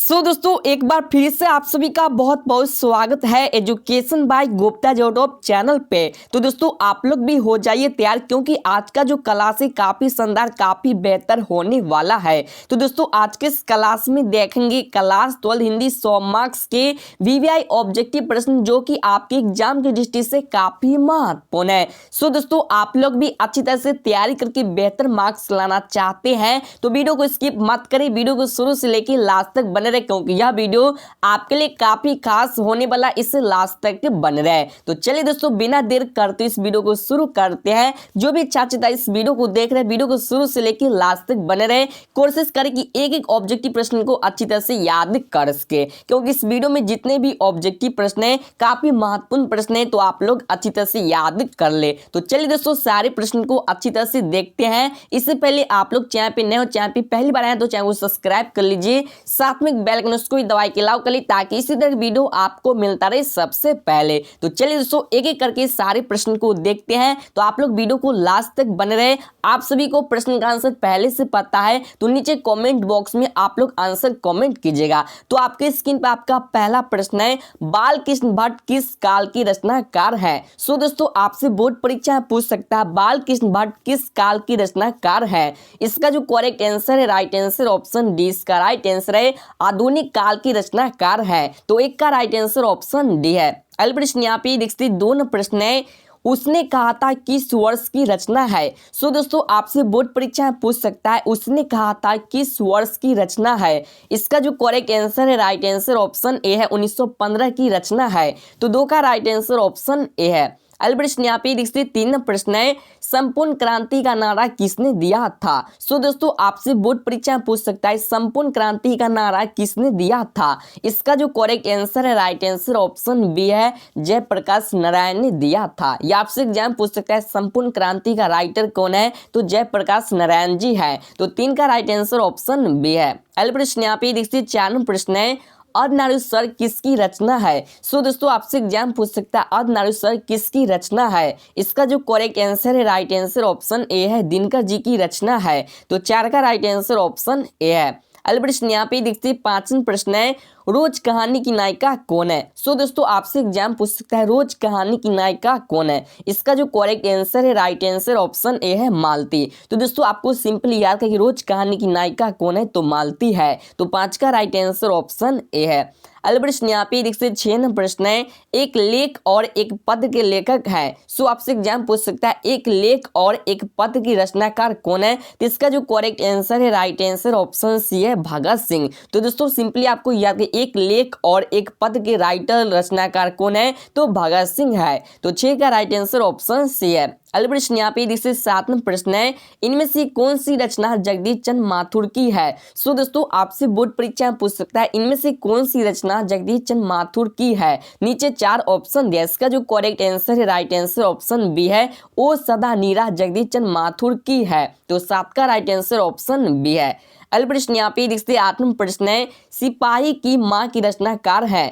दोस्तों एक बार फिर से आप सभी का बहुत बहुत स्वागत है education by Gupta YouTube channel पे। तो दोस्तों आप लोग भी हो जाइए तैयार, क्योंकि आज का जो क्लास है काफी शानदार काफी बेहतर होने वाला है। तो दोस्तों आज के इस क्लास में देखेंगे क्लास 12 हिंदी 100 मार्क्स के वीवीआई ऑब्जेक्टिव प्रश्न, जो कि आपके एग्जाम की दृष्टि से काफी महत्वपूर्ण है। दोस्तों आप लोग भी अच्छी तरह से तैयारी करके बेहतर मार्क्स लाना चाहते हैं तो वीडियो को स्किप मत करें, वीडियो को शुरू से लेकर लास्ट तक बने रहे, क्योंकि यह वीडियो आपके लिए काफी खास होने वाला, इससे लास्ट तक बन रहे। तो चलिए दोस्तों बिना देर करते इस वीडियो को शुरू करते हैं। जो भी छात्र इस वीडियो को देख रहे हैं वीडियो को शुरू से लेकर लास्ट तक बने रहे, कोशिश करें कि एक एक ऑब्जेक्टिव प्रश्न को अच्छी तरह से याद कर सके, क्योंकि इस वीडियो में जितने भी ऑब्जेक्टिव प्रश्न है काफी महत्वपूर्ण प्रश्न है, तो आप लोग अच्छी तरह से याद कर ले। तो चलिए दोस्तों सारे प्रश्न को अच्छी तरह से देखते हैं। इससे पहले आप लोग चैनल पे नए हो, चैनल पे पहली बार आए तो चैनल को सब्सक्राइब कर लीजिए, साथ में बेल आइकन उसको भी दबाए के लाओ कर ली, ताकि इसी तरह वीडियो आपको मिलता रहे सबसे पहले। तो चलिए दोस्तों एक एक करके सारे प्रश्न को देखते हैं। तो आप लोग वीडियो को लास्ट तक बने रहे। आप सभी को प्रश्न का आंसर पहले से पता है तो नीचे कमेंट बॉक्स में आप लोग आंसर कमेंट कीजिएगा। तो आपके स्क्रीन पर आपका पहला प्रश्न है, बाल कृष्ण भट्ट किस काल की रचनाकार है? दोस्तों आपसे बोर्ड परीक्षा पूछ सकता है बाल कृष्ण भट्ट किस काल की रचनाकार है? इसका जो करेक्ट आंसर है राइट आंसर ऑप्शन डी, इसका राइट आंसर है आधुनिक काल की रचनाकार है। तो एक का राइट आंसर ऑप्शन डी है। अगला प्रश्न यहाँ पे देखते दोनों प्रश्न है, उसने कहा था किस वर्ष की रचना है? दोस्तों आपसे बोर्ड परीक्षा में पूछ सकता है उसने कहा था किस वर्ष की रचना है? इसका जो करेक्ट आंसर है राइट आंसर ऑप्शन ए है 1915 की रचना है। तो दो का राइट आंसर ऑप्शन ए है। अगला प्रश्न यहाँ पे देखते तीन प्रश्न है, संपूर्ण क्रांति का नारा किसने दिया था? दोस्तों आपसे बोर्ड परीक्षा में पूछ सकता है संपूर्ण क्रांति का नारा किसने दिया था? इसका जो करेक्ट आंसर है राइट आंसर ऑप्शन बी है, जयप्रकाश नारायण ने दिया था। या आपसे एग्जाम पूछ सकता है संपूर्ण क्रांति का राइटर कौन है? तो जयप्रकाश नारायण जी है। तो तीन का राइट आंसर ऑप्शन बी है। अगला प्रश्न यहाँ पे देखते चार प्रश्न है, अर्धनारीश्वर किसकी रचना है? दोस्तों आपसे एग्जाम पूछ सकता है अर्धनारीश्वर किसकी रचना है? इसका जो करेक्ट आंसर है राइट आंसर ऑप्शन ए है, दिनकर जी की रचना है। तो चार का राइट आंसर ऑप्शन ए है। अगला प्रश्न यहाँ पे देखते पांचवा प्रश्न है, रोज कहानी की नायिका कौन है? दोस्तों आपसे एग्जाम पूछ सकता है रोज कहानी की नायिका कौन है? इसका जो करेक्ट आंसर है राइट आंसर ऑप्शन ए है, मालती। तो दोस्तों आपको सिंपली याद है कि रोज कहानी की नायिका कौन है? तो मालती है। तो पांच का राइट आंसर ऑप्शन ए है। अगला प्रश्न यहाँ पे देखते छह प्रश्न है, एक लेख और एक पद के लेखक है। आपसे एग्जाम पूछ सकता है एक लेख और एक पद की रचनाकार कौन है? तो इसका जो करेक्ट आंसर है राइट आंसर ऑप्शन सी है, भगत सिंह। तो दोस्तों सिंपली आपको याद है एक लेख और एक पद के राइटर रचनाकार कौन है? तो भगत सिंह है। तो छह का राइट आंसर ऑप्शन सी है। अगला प्रश्न यहाँ पे देखिए सातवां प्रश्न है, इनमें से कौन सी रचना जगदीश चंद्र माथुर की है? दोस्तों आपसे बोर्ड परीक्षा में पूछ सकता है इनमें से कौन सी रचना जगदीश चंद्र माथुर की है? नीचे चार ऑप्शन दिया, इसका जो करेक्ट आंसर है राइट आंसर ऑप्शन बी है, ओ सदा नीरा जगदीश चंद्र माथुर की है। तो सात का राइट आंसर ऑप्शन बी है। अगला प्रश्न यहाँ पे देखते आठवां प्रश्न है, सिपाही की माँ की रचनाकार है।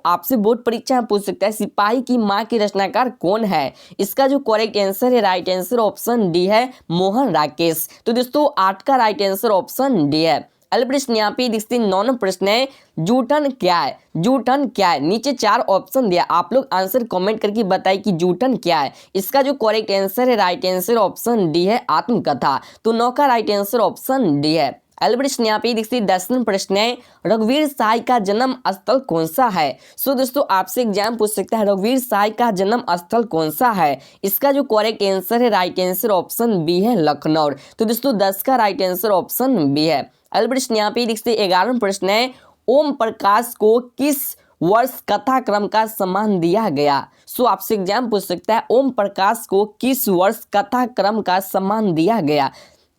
आपसे बोर्ड परीक्षा में पूछ सकता है सिपाही की माँ की रचनाकार कौन है? इसका जो करेक्ट आंसर है राइट आंसर ऑप्शन डी है, मोहन राकेश। तो दोस्तों आठ का राइट आंसर ऑप्शन डी है। अगला प्रश्न यहाँ पे देखते नौवां प्रश्न है, जूठन क्या है? जूठन क्या है? नीचे चार ऑप्शन दिया, आप लोग आंसर कमेंट करके बताइए कि जूठन क्या है। इसका जो करेक्ट आंसर है राइट आंसर ऑप्शन डी है, आत्मकथा। तो नौ का राइट आंसर ऑप्शन डी है। अगला प्रश्न यहाँ पे देखिए दसवां प्रश्न है, रघुवीर साहय का जन्म स्थल कौन सा है? दोस्तों आपसे एग्जाम पूछ सकता है रघुवीर साहय का जन्म स्थल कौन सा है? इसका जो करेक्ट आंसर है राइट आंसर ऑप्शन बी है, लखनऊ। तो दोस्तों 10 का राइट आंसर ऑप्शन बी है। अगला प्रश्न यहाँ पे देखते 11वां प्रश्न है, ओम प्रकाश को किस वर्ष कथाक्रम का सम्मान दिया गया? आपसे एग्जाम पूछ सकता है ओम प्रकाश को किस वर्ष कथाक्रम का सम्मान दिया गया?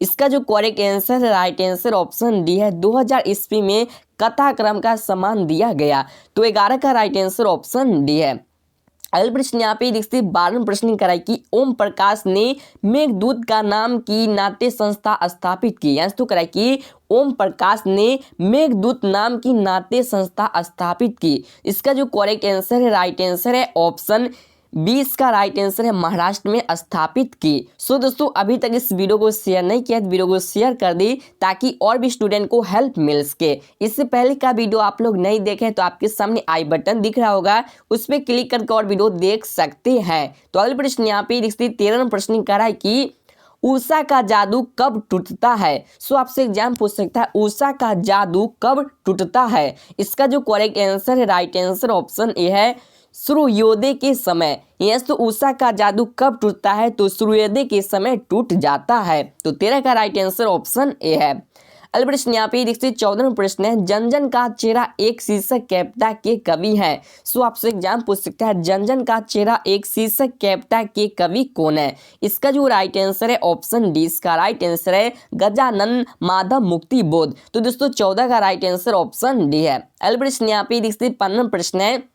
इसका जो करेक्ट आंसर है राइट आंसर ऑप्शन डी है, 2000 ईस्वी में कथाक्रम का सम्मान दिया गया। तो 11 का राइट आंसर ऑप्शन डी है। अगला प्रश्न यहाँ पे देखते 12वां प्रश्न कराई कि ओम प्रकाश ने मेघदूत का नाम की नाट्य संस्था स्थापित की। यानी तो कराई कि ओम प्रकाश ने मेघदूत नाम की नाट्य संस्था स्थापित की। इसका जो करेक्ट आंसर है राइट आंसर है ऑप्शन बी इसका राइट आंसर है महाराष्ट्र में स्थापित की। सो दोस्तों अभी तक इस वीडियो को शेयर नहीं किया तो वीडियो को शेयर कर दी ताकि और भी स्टूडेंट को हेल्प मिल सके। इससे पहले का वीडियो आप लोग नहीं देखे तो आपके सामने आई बटन दिख रहा होगा, उस पर क्लिक करके और वीडियो देख सकते हैं। तो अगले प्रश्न यहाँ पे देखते 13वां प्रश्न कह रहा है कि उषा का जादू कब टूटता है। सो आपसे एग्जाम पूछ सकता है उषा का जादू कब टूटता है। इसका जो करेक्ट आंसर है राइट आंसर ऑप्शन ए है सूर्योदय के समय। यस, तो उषा का जादू कब टूटता है तो सूर्योदय के समय टूट जाता है। तो 13 का राइट आंसर ऑप्शन ए है। अगला प्रश्न यहाँ पे देखते 14वां प्रश्न है जन जन का चेहरा एक शीर्षक कविता के कवि है। सो आपसे एग्जाम पूछ सकता है जन जन का चेहरा एक शीर्षक कविता के कवि कौन है। इसका जो राइट आंसर है ऑप्शन डी, इसका राइट आंसर है गजानन माधव मुक्ति बोध। तो दोस्तों 14 का राइट आंसर ऑप्शन डी है। अगला प्रश्न यहाँ पे देखते 15वां प्रश्न है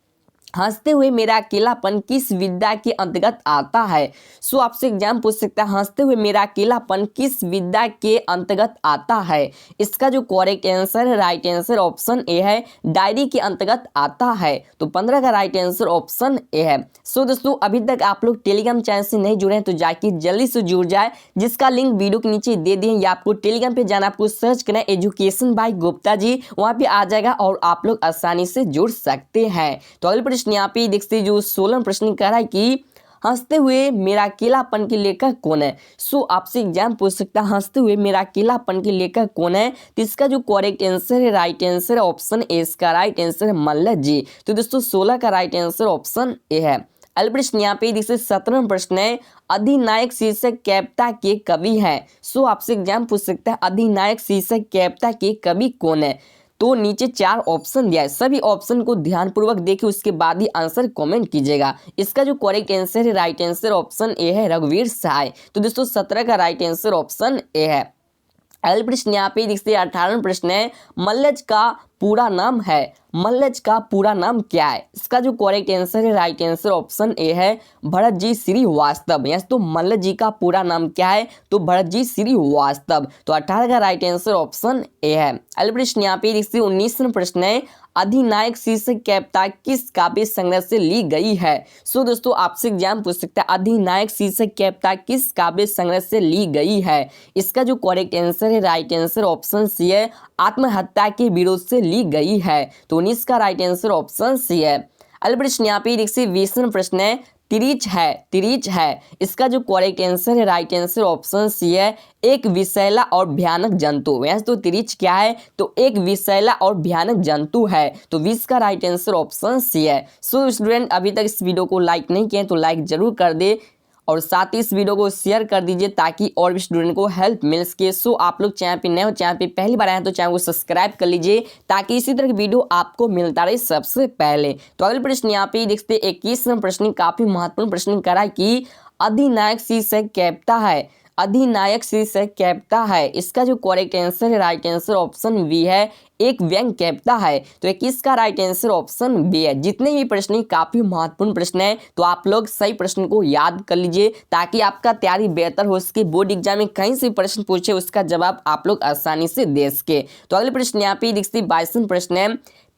हंसते हुए मेरा अकेलापन किस विद्या के अंतर्गत आता है। सो आपसे एग्जाम पूछ सकता है हंसते हुए मेरा अकेलापन किस विद्या के अंतर्गत आता है। इसका जो करेक्ट आंसर है राइट आंसर ऑप्शन ए है डायरी के अंतर्गत आता है। तो 15 का राइट आंसर ऑप्शन ए है। सो दोस्तों अभी तक आप लोग टेलीग्राम चैनल से नहीं जुड़े हैं तो जाके जल्दी से जुड़ जाए, जिसका लिंक वीडियो के नीचे दे दिए। या आपको टेलीग्राम पे जाना, आपको सर्च करना एजुकेशन बाय गुप्ता जी, वहाँ पे आ जाएगा और आप लोग आसानी से जुड़ सकते हैं। तो अगले प्रश्न यहाँ पे देखते जो 16वां प्रश्न कह रहा है कि हंसते हुए मेरा अकेलापन के लेखक कौन है। सो आपसे एग्जाम पूछ सकता है हंसते हुए मेरा अकेलापन के लेखक कौन है। तो इसका जो करेक्ट आंसर है राइट आंसर ऑप्शन ए, इसका राइट आंसर है मल्लज जी। तो दोस्तों 16 का राइट आंसर ऑप्शन ए है। अगला प्रश्न यहाँ पे देखिए 17वां प्रश्न है अधिनायक शीर्षक कविता के कवि है। सो आपसे एग्जाम पूछ सकता है अधिनायक शीर्षक कविता के कवि कौन है। तो नीचे 4 ऑप्शन दिया है, सभी ऑप्शन को ध्यानपूर्वक देखिए, उसके बाद ही आंसर कमेंट कीजिएगा। इसका जो करेक्ट आंसर है राइट आंसर ऑप्शन ए है रघुवीर सहाय। तो दोस्तों 17 का राइट आंसर ऑप्शन ए है। अगला प्रश्न यहाँ पे देखते 18वां प्रश्न है मल्लज का पूरा नाम है। मल्लज का पूरा नाम क्या है। इसका जो करेक्ट आंसर है राइट आंसर ऑप्शन ए है भरत जी श्रीवास्तव। यस, तो मल्लज जी का पूरा नाम क्या है तो भरत जी श्रीवास्तव। तो 18 का राइट आंसर ऑप्शन ए है। अगला प्रश्न यहाँ पे देखते 19वां प्रश्न है अधिनायक शीर्षक कविता किस काव्य संग्रह से ली गई है। सो दोस्तों आपसे एग्जाम पूछ सकता है अधिनायक शीर्षक कविता किस काव्य संग्रह से ली गई है। इसका जो करेक्ट आंसर है राइट आंसर ऑप्शन सी है आत्महत्या के विरोध से ली गई है। तो 19 का राइट आंसर ऑप्शन सी है। अगला प्रश्न यहाँ पे देखिए 20वां प्रश्न है तिरिच है। तिरिच है, इसका जो करेक्ट आंसर है राइट आंसर ऑप्शन सी है एक विषैला और भयानक जंतु। यस, तो तिरिच क्या है तो एक विषैला और भयानक जंतु है। तो 20 का राइट आंसर ऑप्शन सी है। सो स्टूडेंट अभी तक इस वीडियो को लाइक नहीं किए तो लाइक जरूर कर दे और साथ ही इस वीडियो को शेयर कर दीजिए ताकि और भी स्टूडेंट को हेल्प मिल सके। सो आप लोग चैनल पे नए हो, चैनल पे पहली बार आए हैं तो चैनल को सब्सक्राइब कर लीजिए ताकि इसी तरह की वीडियो आपको मिलता रहे सबसे पहले। तो अगले प्रश्न यहाँ पे देखते 21वां प्रश्न काफी महत्वपूर्ण प्रश्न करा है कि अधिनायक शीर्षक कविता है। अधिनायक शीर्षक कविता है। इसका जो करेक्ट आंसर है राइट आंसर ऑप्शन बी है एक व्यंग्य कविता है। तो 21 का राइट आंसर ऑप्शन बी है। जितने भी प्रश्न काफी महत्वपूर्ण प्रश्न है तो आप लोग सही प्रश्न को याद कर लीजिए ताकि आपका तैयारी बेहतर हो सके। बोर्ड एग्जाम में कहीं से प्रश्न पूछे उसका जवाब आप लोग आसानी से दे सके। तो अगले प्रश्न यहाँ पे देखते 22वां प्रश्न है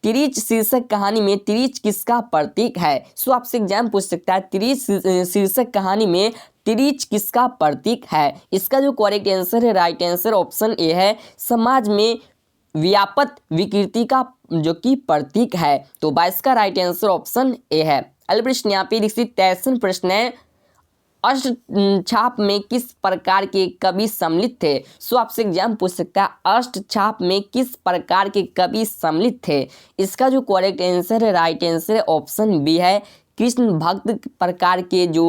तिरिच शीर्षक कहानी में तिरिच किसका प्रतीक है। सो आपसे एग्जाम पूछ सकता है तिरिच शीर्षक कहानी में तिरिच किसका प्रतीक है। इसका जो करेक्ट आंसर है राइट आंसर ऑप्शन ए है समाज में व्यापक विकृति का जो कि प्रतीक है। तो 22 का राइट आंसर ऑप्शन ए है। अगला प्रश्न यहाँ पे देखिए 23वां प्रश्न है अष्टछाप में किस प्रकार के कवि सम्मिलित थे। सो आपसे एग्जाम पूछ सकता है अष्टछाप में किस प्रकार के कवि सम्मिलित थे। इसका जो करेक्ट आंसर है राइट आंसर है ऑप्शन बी है कृष्ण भक्त प्रकार के जो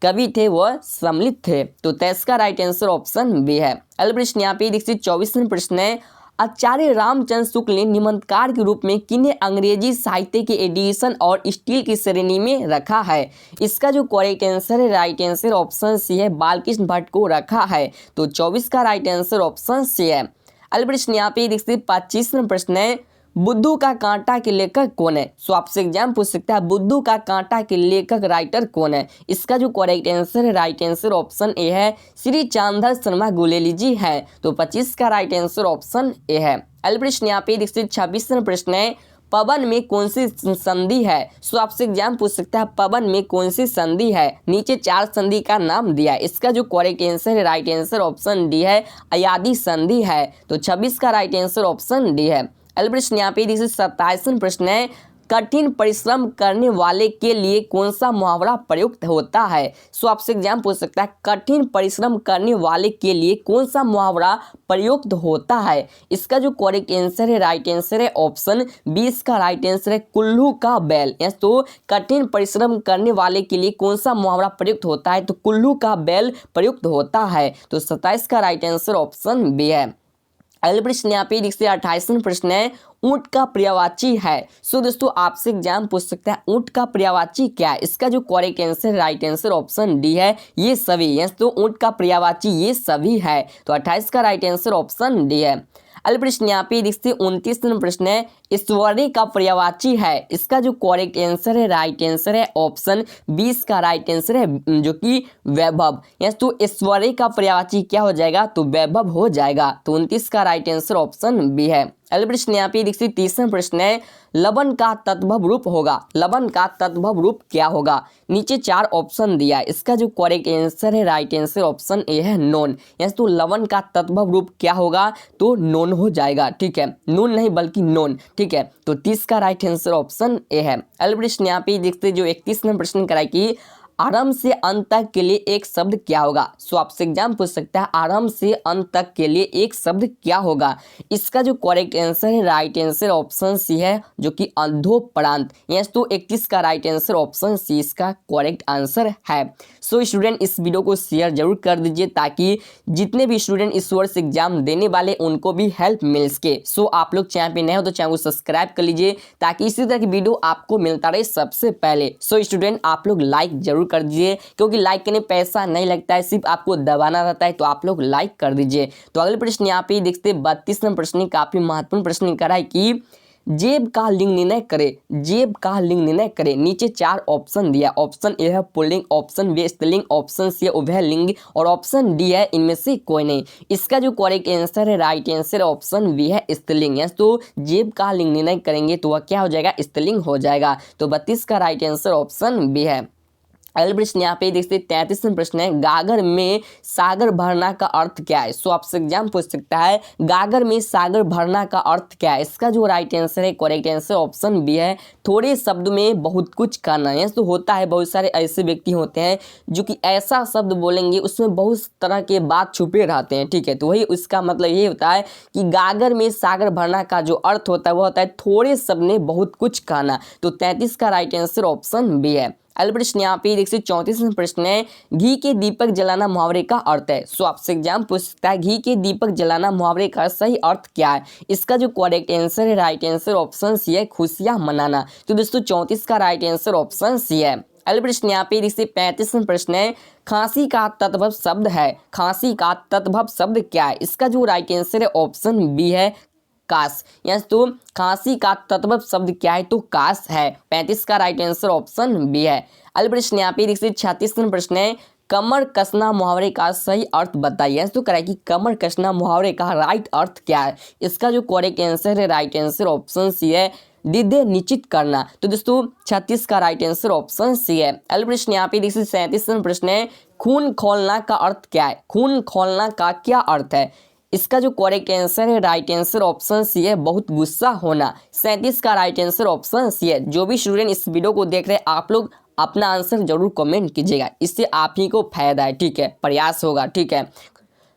कवि थे वह सम्मिलित थे। तो 23 का राइट आंसर ऑप्शन बी है। अगला प्रश्न यहाँ पे देखिए 24वां प्रश्न है आचार्य रामचंद्र शुक्ल ने निबंधकार के रूप में किन्हें अंग्रेजी साहित्य के एडिशन और स्टील की श्रेणी में रखा है। इसका जो करेक्ट आंसर है राइट आंसर ऑप्शन सी है बालकृष्ण भट्ट को रखा है। तो 24 का राइट आंसर ऑप्शन सी है। अगला प्रश्न यहाँ पे देखते 25वां प्रश्न है बुद्धू का कांटा के लेखक कौन है। सो आपसे एग्जाम पूछ सकता है बुद्धू का कांटा के लेखक राइटर कौन है। इसका जो करेक्ट आंसर है राइट आंसर ऑप्शन ए है श्री चांदर शर्मा गुलेली जी है। तो 25 का राइट आंसर ऑप्शन ए है। अगला प्रश्न यहाँ पे देखते 26वां प्रश्न है पवन में कौन सी संधि है। सो आपसे एग्जाम पूछ सकता है पवन में कौन सी संधि है। नीचे 4 संधि का नाम दिया है। इसका जो करेक्ट आंसर है, राइट आंसर ऑप्शन डी है, अयादी संधि है। तो 26 का राइट आंसर ऑप्शन डी है। अगला प्रश्न यहाँ पे देखिए 27वां प्रश्न है, कठिन परिश्रम करने वाले के लिए कौन सा मुहावरा प्रयुक्त होता है। सो आपसे एग्जाम पूछ सकता है कठिन परिश्रम करने वाले के लिए कौन सा मुहावरा प्रयुक्त होता है। इसका जो करेक्ट आंसर है, राइट आंसर है ऑप्शन 20 का राइट आंसर है, कुल्लू का बैल। यस, तो कठिन परिश्रम करने वाले के लिए कौन सा मुहावरा प्रयुक्त होता है, तो कुल्लू का बैल प्रयुक्त होता है। तो 27 का राइट आंसर ऑप्शन बी है। अगले प्रश्न यहाँ पे देखिए 28वां प्रश्न है, ऊंट का पर्यायवाची है। सो दोस्तों आपसे एग्जाम पूछ सकता है ऊंट का पर्यायवाची क्या है। इसका जो correct answer, right answer option D है, ये सभी। यस, तो ऊंट का पर्यायवाची ये सभी है। तो 28 का राइट आंसर ऑप्शन डी है। अगले प्रश्न यहाँ पे देखते 29वां प्रश्न है, ईश्वरी का पर्यायवाची है। इसका जो करेक्ट आंसर है, राइट आंसर है ऑप्शन 20 का राइट आंसर है, जो कि वैभव। यस, तो ईश्वरी का पर्यायवाची क्या हो जाएगा, तो वैभव हो जाएगा। तो 29 का राइट आंसर ऑप्शन बी है। अगले प्रश्न यहाँ पे देखिए 30वां प्रश्न है, लवण का तद्भव रूप होगा। लवण का तद्भव रूप क्या होगा। नीचे 4 ऑप्शन दिया है। इसका जो करेक्ट आंसर है, राइट आंसर ऑप्शन ए है, नोन। यस, तो लवण का तद्भव रूप क्या होगा, तो नोन हो जाएगा। ठीक है, नून नहीं बल्कि नोन। ठीक है, तो 30 का राइट आंसर ऑप्शन ए है। अगले प्रश्न यहाँ पे देखते जो 31वां प्रश्न कराए कि आरंभ से अंत तक के लिए एक शब्द क्या होगा। सो आपसे एग्जाम पूछ सकता है आरंभ से अंत तक के लिए एक शब्द क्या होगा। इसका जो करेक्ट आंसर है, राइट आंसर ऑप्शन सी है, जो कि अधोपरांत। यस, तो 31 का राइट आंसर ऑप्शन सी इसका करेक्ट आंसर है। सो स्टूडेंट इस वीडियो को शेयर जरूर कर दीजिए ताकि जितने भी स्टूडेंट इस वर्ष एग्जाम देने वाले उनको भी हेल्प मिल सके। सो आप लोग चैनल पे नए हो तो चैनल को सब्सक्राइब कर लीजिए ताकि इसी तरह की वीडियो आपको मिलता रहे सबसे पहले। सो स्टूडेंट आप लोग लाइक जरूर कर दीजिए, क्योंकि लाइक करने पैसा नहीं लगता है, सिर्फ आपको दबाना रहता है। तो आप लोग लाइक कर दीजिए। तो अगले प्रश्न यहाँ पे देखते 32वां प्रश्न काफी महत्वपूर्ण प्रश्न करा है कि जेब का लिंग निर्णय करे। जेब का लिंग निर्णय करे। नीचे 4 ऑप्शन दिया। ऑप्शन ए है पुल्लिंग, ऑप्शन बी स्त्रीलिंग, ऑप्शन सी उभय लिंग और ऑप्शन डी है इनमें से कोई नहीं। इसका जो करेक्ट आंसर है, राइट आंसर ऑप्शन बी है स्त्रीलिंग। यस, तो जेब का लिंग निर्णय करेंगे तो वह क्या हो जाएगा, स्त्रीलिंग हो जाएगा। तो 32 का राइट आंसर ऑप्शन बी है। अगले प्रश्न यहाँ पे देखते 33वां प्रश्न है, गागर में सागर भरना का अर्थ क्या है। सो आपसे एग्जाम पूछ सकता है गागर में सागर भरना का अर्थ क्या है। इसका जो राइट आंसर है, करेक्ट आंसर ऑप्शन बी है, थोड़े शब्द में बहुत कुछ कहना। यस, तो होता है बहुत सारे ऐसे व्यक्ति होते हैं जो कि ऐसा शब्द बोलेंगे उसमें बहुत तरह के बात छुपे रहते हैं। ठीक है, तो वही उसका मतलब ये होता है कि गागर में सागर भरना का जो अर्थ होता है वो होता है थोड़े शब्द में बहुत कुछ कहना। तो 33 का राइट आंसर ऑप्शन बी है। अगले प्रश्न यहाँ पे देखिए 34वां प्रश्न है, घी के दीपक जलाना मुहावरे का अर्थ है। सो आपसे एग्जाम पूछ सकता है घी के दीपक जलाना मुहावरे का सही अर्थ क्या है। इसका जो करेक्ट आंसर है, राइट आंसर ऑप्शन सी है, खुशियां मनाना। तो दोस्तों 34 का राइट आंसर ऑप्शन सी है। अगले प्रश्न यहाँ पे देखिए 35वां प्रश्न है, खांसी का तद्भव शब्द है। खांसी का तद्भव शब्द क्या है। इसका जो राइट आंसर है ऑप्शन बी है, काश। यस, तो खांसी का तद्भव शब्द क्या है, तो काश है। 35 का राइट आंसर ऑप्शन बी है। अगले प्रश्न यहाँ पे देखिए 36वां प्रश्न है, कमर कसना मुहावरे का सही अर्थ बताइए। तो कराए कि कमर कसना मुहावरे का राइट अर्थ क्या है। इसका जो करेक्ट आंसर है, राइट आंसर ऑप्शन सी है, दिदे निश्चित करना। तो दोस्तों 36 का राइट आंसर ऑप्शन सी है। अगले प्रश्न यहाँ पे देखिए 37वां प्रश्न है, खून खोलना का अर्थ क्या है। खून खोलना का क्या अर्थ है। इसका जो करेक्ट आंसर है, राइट आंसर ऑप्शन सी है, बहुत गुस्सा होना। 37 का राइट आंसर ऑप्शन सी है। जो भी स्टूडेंट इस वीडियो को देख रहे हैं आप लोग अपना आंसर जरूर कमेंट कीजिएगा, इससे आप ही को फायदा है। ठीक है, प्रयास होगा। ठीक है,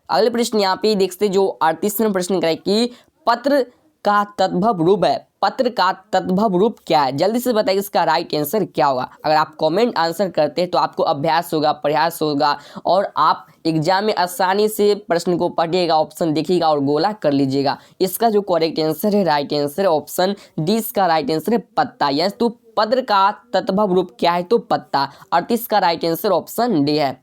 अगले प्रश्न यहाँ पे देखते जो 38वां प्रश्न करें कि पत्र का तद्भव रूप है। पत्र का तद्भव रूप क्या है। जल्दी से बताइए इसका राइट आंसर क्या होगा। अगर आप कमेंट आंसर करते हैं तो आपको अभ्यास होगा, प्रयास होगा और आप एग्जाम में आसानी से प्रश्न को पढ़िएगा, ऑप्शन देखिएगा और गोला कर लीजिएगा। इसका जो करेक्ट आंसर है, राइट आंसर है ऑप्शन डी इसका राइट आंसर है, पत्ता। यस, तो पत्र का तद्भव रूप क्या है, तो पत्ता। 38 का राइट आंसर ऑप्शन डी है।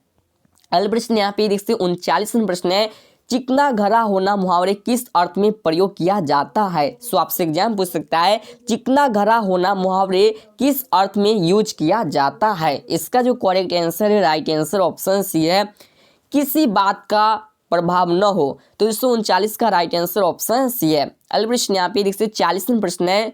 अगले प्रश्न यहाँ पे देखते 39वां प्रश्न है, चिकना घरा होना मुहावरे किस अर्थ में प्रयोग किया जाता है। सो आपसे एग्जाम पूछ सकता है चिकना घरा होना मुहावरे किस अर्थ में यूज किया जाता है। इसका जो करेक्ट आंसर है, राइट आंसर ऑप्शन सी है, किसी बात का प्रभाव न हो। तो 239 का राइट आंसर ऑप्शन सी है। अगले प्रश्न यहाँ पे देखिए 40वां प्रश्न है,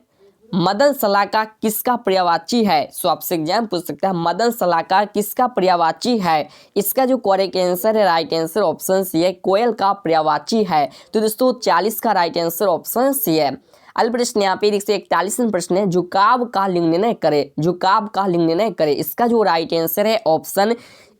मदन सलाहकार किसका पर्यायवाची है? सो आपसे एग्जाम पूछ सकता है मदन सलाहकार किसका पर्यायवाची है? इसका जो करेक्ट आंसर है, राइट आंसर ऑप्शन सी है, कोयल का पर्यायवाची है। तो दोस्तों 40 का राइट आंसर ऑप्शन सी है। अगला प्रश्न यहाँ पे 141वां प्रश्न है, झुकाव का लिंग निर्णय करे, झुकाव का लिंग निर्णय करे। इसका जो राइट आंसर है ऑप्शन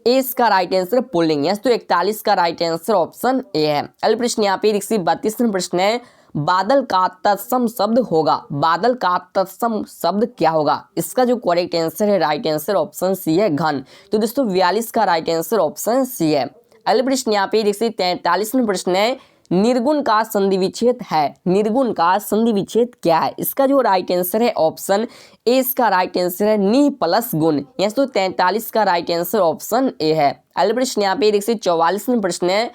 ए, इसका राइट आंसर पुल्लिंग है। तो 41 का राइट आंसर ऑप्शन ए है। अगला प्रश्न यहाँ पे 132वां प्रश्न है, बादल का तत्सम शब्द होगा, बादल का तत्सम शब्द क्या होगा? इसका जो करेक्ट आंसर है, राइट आंसर ऑप्शन सी है, घन। तो दोस्तों 42 का राइट आंसर ऑप्शन सी है। अगला प्रश्न यहाँ पे 143वां प्रश्न है, निर्गुण का संधि विच्छेद है, निर्गुण का संधि विच्छेद क्या है? इसका जो राइट आंसर है ऑप्शन ए, इसका राइट आंसर है नि प्लस गुण। यस तो 43 का राइट आंसर ऑप्शन ए है। अगला प्रश्न यहाँ पे 144वां प्रश्न है,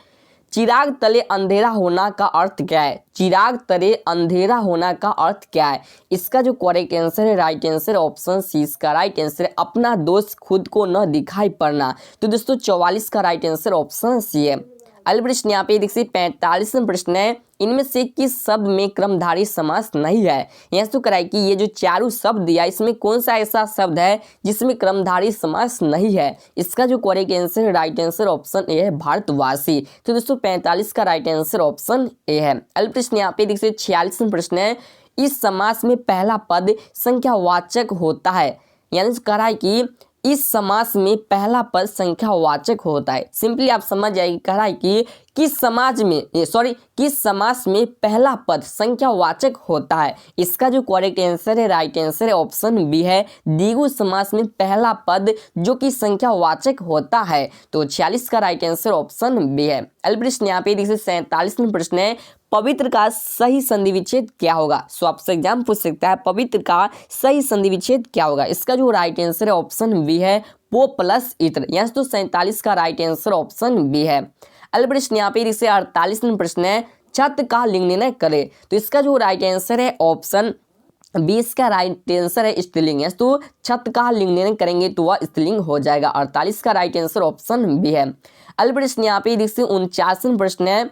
चिराग तले अंधेरा होना का अर्थ क्या है? चिराग तले अंधेरा होना का अर्थ क्या है? इसका जो करेक्ट आंसर है, राइट आंसर ऑप्शन सी, इसका राइट आंसर है अपना दोष खुद को न दिखाई पड़ना। तो दोस्तों 44 का राइट आंसर ऑप्शन सी है। अगला प्रश्न यहाँ पे 45वां प्रश्न है, इनमें से किस शब्द में क्रमधारी समास नहीं है? यह तो कराए कि ये जो चारों शब्द दिया इसमें कौन सा ऐसा शब्द है जिसमें क्रमधारी समास नहीं है? इसका जो करेक्ट आंसर है, राइट आंसर ऑप्शन ए है, भारतवासी। तो दोस्तों 45 का राइट आंसर ऑप्शन ए है। अगला प्रश्न यहाँ पे 46वां प्रश्न है, इस समास में पहला पद संख्यावाचक होता है, यानी कराए कि इस समास में पहला पद संख्यावाचक होता है। सिंपली आप समझ जाएगी कहा है कि किस समास में पहला पद संख्यावाचक होता है। इसका जो करेक्ट आंसर है, राइट आंसर है ऑप्शन बी है, द्विगु समास में पहला पद जो कि संख्यावाचक होता है। तो 46 का राइट आंसर ऑप्शन बी है। अगला प्रश्न यहाँ पे 47वां प्रश्न है, पवित्र का सही संधि विच्छेद क्या होगा? सो आपसे एग्जाम पूछ सकता है पवित्र का सही संधि विच्छेद क्या होगा? इसका जो राइट आंसर है ऑप्शन बी है, पो प्लस इत्र। यहाँ तो 47 का राइट आंसर ऑप्शन बी है। अगला प्रश्न यहाँ पे 48वां प्रश्न है, छत का लिंग निर्णय करे। तो इसका जो राइट आंसर है ऑप्शन 20 का राइट आंसर है स्त्रीलिंग। तो छत का लिंग निर्णय करेंगे तो वह स्त्रीलिंग हो जाएगा। 48 का राइट आंसर ऑप्शन बी है। अगला प्रश्न यहाँ पे 49वां प्रश्न है,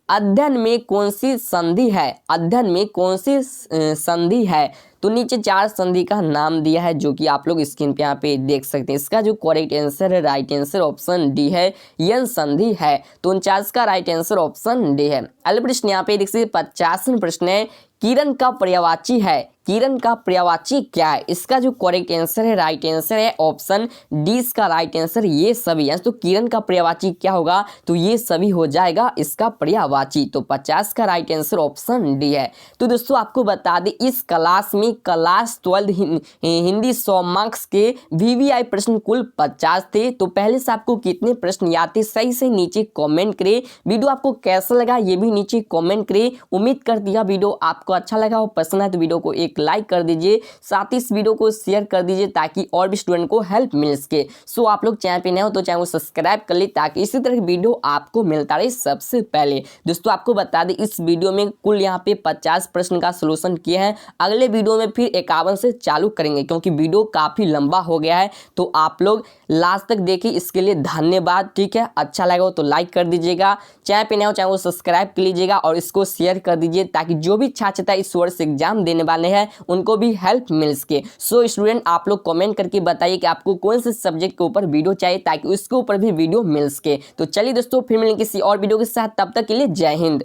अध्ययन में कौन सी संधि है? अध्ययन में कौन सी संधि है? तो नीचे 4 संधि का नाम दिया है जो कि आप लोग स्क्रीन पे यहाँ पे देख सकते हैं। इसका जो करेक्ट आंसर है, राइट आंसर ऑप्शन डी है, यन संधि है। तो 49 का राइट आंसर ऑप्शन डी है। अगला प्रश्न यहाँ पे 50वां प्रश्न है, किरण का पर्यायवाची है, किरण का पर्यायवाची क्या है? इसका जो करेक्ट आंसर है, राइट आंसर है ऑप्शन डी, इसका राइट आंसर ये सभी है। तो किरण का पर्यायवाची क्या होगा? तो ये सभी हो जाएगा इसका पर्यायवाची। तो 50 का राइट आंसर ऑप्शन डी है। तो दोस्तों आपको बता दें इस क्लास में क्लास 12 हिंदी 100 मार्क्स के वीवीआई प्रश्न कुल 50 थे। तो पहले से आपको कितने प्रश्न याद थे सही से नीचे कॉमेंट करें। वीडियो आपको कैसा लगा ये भी नीचे कॉमेंट करें। उम्मीद करती है वीडियो आपको अच्छा लगा हो, पसंद है तो वीडियो को एक लाइक कर दीजिए, साथ ही इस वीडियो को शेयर कर दीजिए ताकि और भी स्टूडेंट को हेल्प मिल सके। सो आप लोग चैनल पे नए हो तो चैनल को सब्सक्राइब कर ले ताकि इसी तरह की वीडियो आपको मिलता रहे सबसे पहले। दोस्तों आपको बता दें इस वीडियो में कुल यहाँ पे 50 प्रश्न का सोल्यूशन किए हैं। अगले वीडियो में फिर 51 से चालू करेंगे क्योंकि वीडियो काफी लंबा हो गया है। तो आप लोग लास्ट तक देखिए, इसके लिए धन्यवाद। ठीक है, अच्छा लगा हो तो लाइक कर दीजिएगा, चैनल पे नए हो चैनल को सब्सक्राइब कर लीजिएगा और इसको शेयर कर दीजिए ताकि जो भी छात्र इस वर्ष एग्जाम देने वाले हैं उनको भी हेल्प मिल सके। सो स्टूडेंट आप लोग कमेंट करके बताइए कि आपको कौन से सब्जेक्ट के ऊपर वीडियो चाहिए ताकि उसके ऊपर भी वीडियो मिल सके। तो चलिए दोस्तों फिर मिलेंगे किसी और वीडियो के साथ, तब तक के लिए जय हिंद।